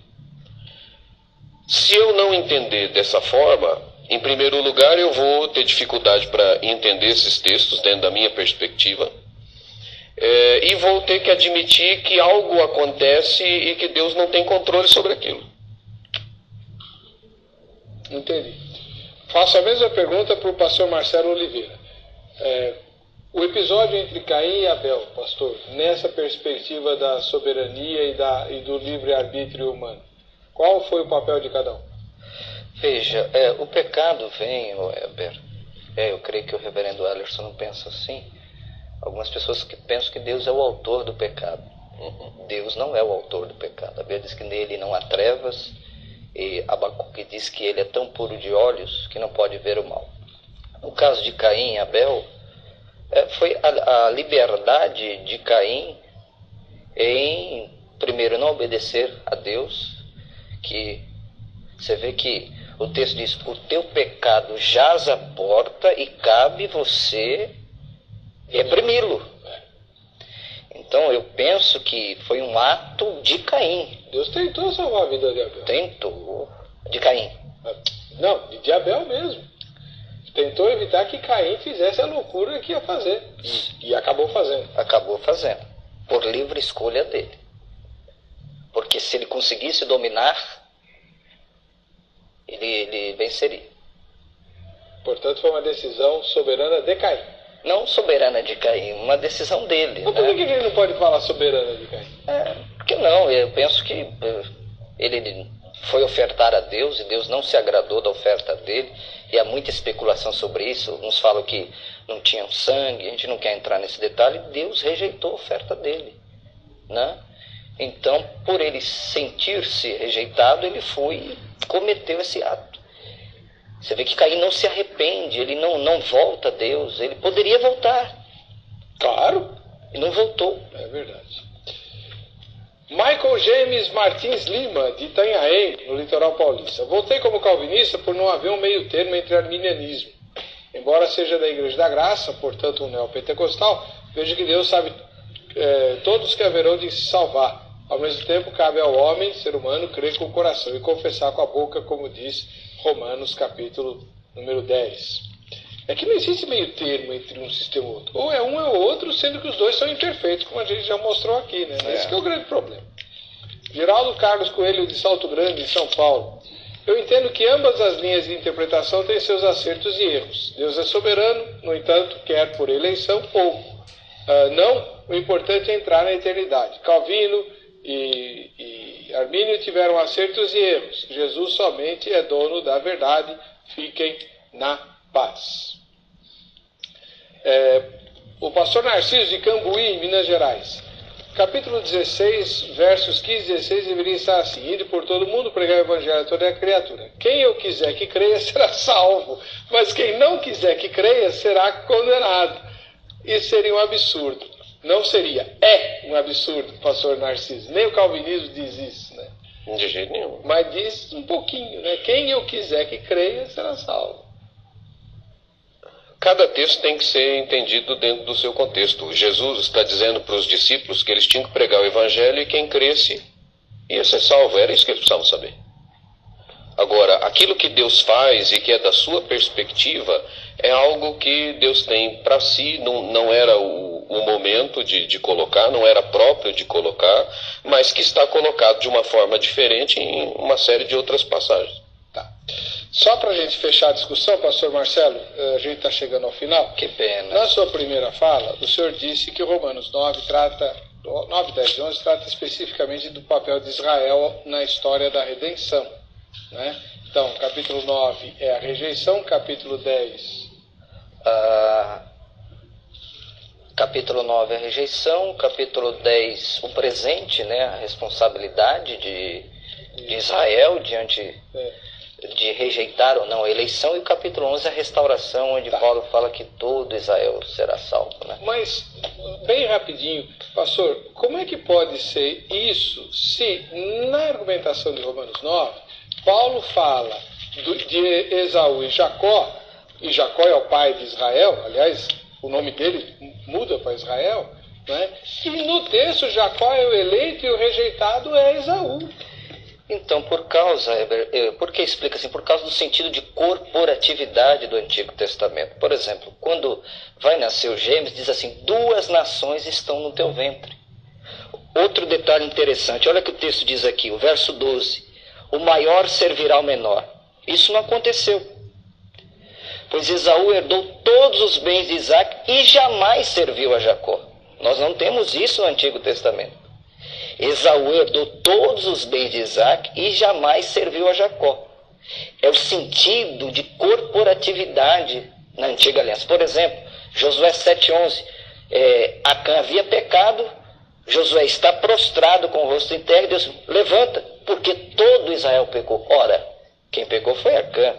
Se eu não entender dessa forma, em primeiro lugar eu vou ter dificuldade para entender esses textos dentro da minha perspectiva, e vou ter que admitir que algo acontece e que Deus não tem controle sobre aquilo. Entendi. Faço a mesma pergunta para o pastor Marcelo Oliveira. O episódio entre Caim e Abel, pastor, nessa perspectiva da soberania e do livre-arbítrio humano, qual foi o papel de cada um? Veja, o pecado vem, Heber, eu creio que o reverendo Alisson não pensa assim. Algumas pessoas que pensam que Deus é o autor do pecado. Deus não é o autor do pecado. A Bíblia diz que nele não há trevas, e Abacuque diz que ele é tão puro de olhos que não pode ver o mal. No caso de Caim e Abel, foi a liberdade de Caim em, primeiro, não obedecer a Deus, que você vê que o texto diz: o teu pecado jaz à porta e cabe você reprimi-lo. Então eu penso que foi um ato de Caim. Deus tentou salvar a vida de Abel. Tentou. De Caim. Não, de Abel mesmo. Tentou evitar que Caim fizesse a loucura que ia fazer. E acabou fazendo. Acabou fazendo. Por livre escolha dele. Porque se ele conseguisse dominar, ele venceria. Portanto, foi uma decisão soberana de Caim. Não soberana de Caim, uma decisão dele. Mas por que ele não pode falar soberana de Caim? Porque não, eu penso que ele foi ofertar a Deus e Deus não se agradou da oferta dele. E há muita especulação sobre isso. Uns falam que não tinham sangue, a gente não quer entrar nesse detalhe. Deus rejeitou a oferta dele, né? Então, por ele sentir-se rejeitado, ele foi e cometeu esse ato. Você vê que Caim não se arrepende, ele não volta a Deus. Ele poderia voltar. Claro. E não voltou. É verdade. Michael James Martins Lima, de Itanhaém, no litoral paulista. Voltei como calvinista por não haver um meio termo entre arminianismo. Embora seja da Igreja da Graça, portanto um neopentecostal, vejo que Deus sabe todos que haverão de se salvar. Ao mesmo tempo, cabe ao homem, ser humano, crer com o coração e confessar com a boca, como diz Romanos, capítulo número 10. É que não existe meio termo entre um sistema e outro. Ou é um ou outro, sendo que os dois são imperfeitos, como a gente já mostrou aqui, né? Esse que é o grande problema. Geraldo Carlos Coelho, de Salto Grande, em São Paulo. Eu entendo que ambas as linhas de interpretação têm seus acertos e erros. Deus é soberano, no entanto, quer por eleição ou não, o importante é entrar na eternidade. Calvino e Armínio tiveram acertos e erros. Jesus somente é dono da verdade. Fiquem na paz. O pastor Narciso de Cambuí, em Minas Gerais. Capítulo 16, versos 15 e 16 deveria estar assim: indo por todo mundo, pregar o evangelho a toda a criatura. Quem eu quiser que creia será salvo, mas quem não quiser que creia será condenado. Isso seria um absurdo. Não seria, é um absurdo, pastor Narciso. Nem o calvinismo diz isso, né? De jeito nenhum. Mas diz um pouquinho, né? Quem eu quiser que creia será salvo. Cada texto tem que ser entendido dentro do seu contexto. Jesus está dizendo para os discípulos que eles tinham que pregar o evangelho e quem cresce ia ser salvo. Era isso que eles precisavam saber. Agora, aquilo que Deus faz e que é da sua perspectiva é algo que Deus tem para si, não era o momento de colocar, não era próprio de colocar, mas que está colocado de uma forma diferente em uma série de outras passagens. Tá. Só para a gente fechar a discussão, pastor Marcelo, a gente está chegando ao final. Que pena. Na sua primeira fala, o senhor disse que Romanos 9, 10 e 11 trata especificamente do papel de Israel na história da redenção, né? Então, capítulo 9 é a rejeição, capítulo 10... Capítulo 9 é a rejeição, capítulo 10 o presente, né, a responsabilidade de Israel diante de rejeitar ou não a eleição, e o capítulo 11 é a restauração, onde Paulo fala que todo Israel será salvo, né? Mas, bem rapidinho, pastor, como é que pode ser isso se na argumentação de Romanos 9, Paulo fala de Esaú e Jacó é o pai de Israel, aliás, o nome dele muda para Israel, né? E no texto Jacó é o eleito e o rejeitado é Esaú. Então, por que explica assim? Por causa do sentido de corporatividade do Antigo Testamento. Por exemplo, quando vai nascer os gêmeos, diz assim: 2 nações estão no teu ventre. Outro detalhe interessante, olha o que o texto diz aqui, o verso 12: o maior servirá ao menor. Isso não aconteceu, pois Esaú herdou todos os bens de Isaac e jamais serviu a Jacó. Nós não temos isso no Antigo Testamento. Esaú herdou todos os bens de Isaac e jamais serviu a Jacó. É o sentido de corporatividade na Antiga Aliança. Por exemplo, Josué 7,11. Acã havia pecado, Josué está prostrado com o rosto em terra, e Deus levanta, porque todo Israel pecou. Ora, quem pecou foi Acã.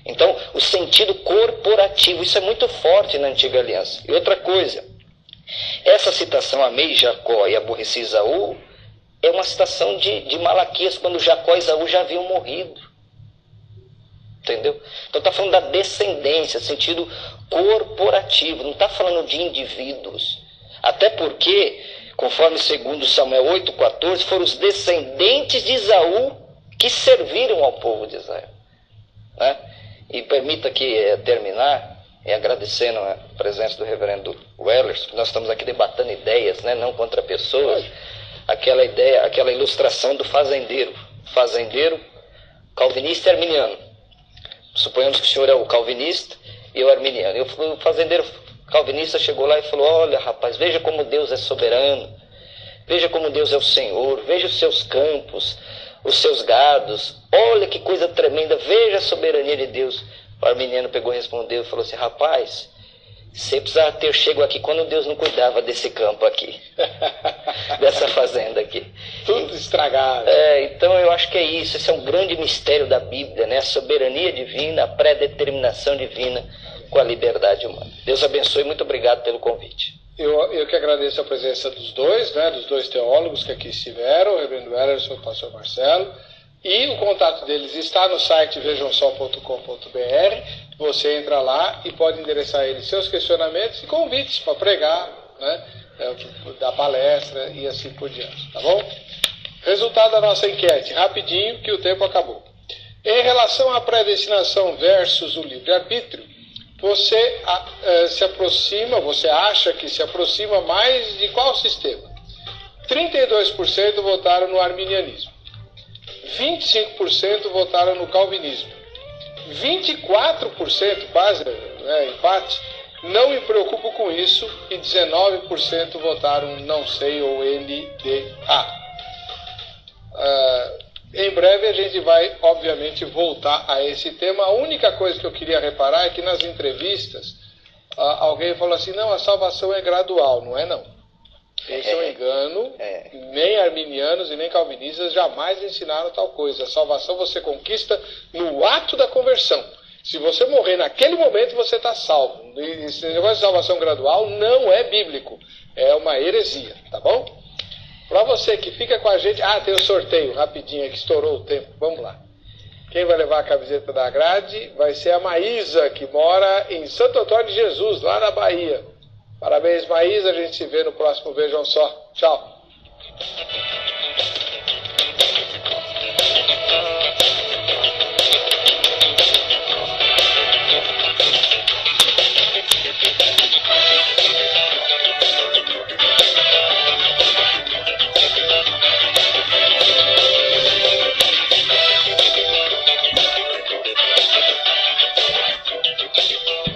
Então, o sentido corporativo, isso é muito forte na Antiga Aliança. E outra coisa, essa citação, amei Jacó e aborreci Esaú, é uma citação de Malaquias, quando Jacó e Esaú já haviam morrido. Entendeu? Então está falando da descendência, sentido corporativo, não está falando de indivíduos. Até porque, conforme segundo Samuel 8,14, foram os descendentes de Esaú que serviram ao povo de Israel, né? E permita que terminar agradecendo a presença do reverendo Wellers, porque nós estamos aqui debatendo ideias, né, não contra pessoas. Aquela ideia, aquela ilustração do fazendeiro calvinista e arminiano. Suponhamos que o senhor é o calvinista e eu arminiano. E o fazendeiro calvinista chegou lá e falou: olha, rapaz, veja como Deus é soberano, veja como Deus é o Senhor, veja os seus campos, os seus gados, olha que coisa tremenda, veja a soberania de Deus. O arminiano pegou e respondeu e falou assim: rapaz, você precisava ter chego aqui quando Deus não cuidava desse campo aqui, dessa fazenda aqui. Tudo estragado. Então eu acho que é isso, esse é um grande mistério da Bíblia, né? A soberania divina, a predeterminação divina com a liberdade humana. Deus abençoe, muito obrigado pelo convite. Eu que agradeço a presença dos dois, né, dos dois teólogos que aqui estiveram, o reverendo Wellerson e o pastor Marcelo. E o contato deles está no site vejamsó.com.br. Você entra lá e pode endereçar a eles seus questionamentos e convites para pregar, né, dar palestra e assim por diante, tá bom? Resultado da nossa enquete, rapidinho, que o tempo acabou. Em relação à predestinação versus o livre-arbítrio, você se aproxima, você acha que se aproxima mais de qual sistema? 32% votaram no arminianismo. 25% votaram no calvinismo. 24%, quase, empate, não me preocupo com isso, e 19% votaram não sei ou LDA. Em breve a gente vai, obviamente, voltar a esse tema. A única coisa que eu queria reparar é que nas entrevistas alguém falou assim, não, a salvação é gradual. Não é, não. Esse é um engano. Nem arminianos e nem calvinistas jamais ensinaram tal coisa. A salvação você conquista no ato da conversão. Se você morrer naquele momento, você está salvo. Esse negócio de salvação gradual não é bíblico. É uma heresia, tá bom? Para você que fica com a gente... tem o sorteio, rapidinho, que estourou o tempo. Vamos lá. Quem vai levar a camiseta da grade vai ser a Maísa, que mora em Santo Antônio de Jesus, lá na Bahia. Parabéns, Maísa. A gente se vê no próximo Vejam Só. Tchau.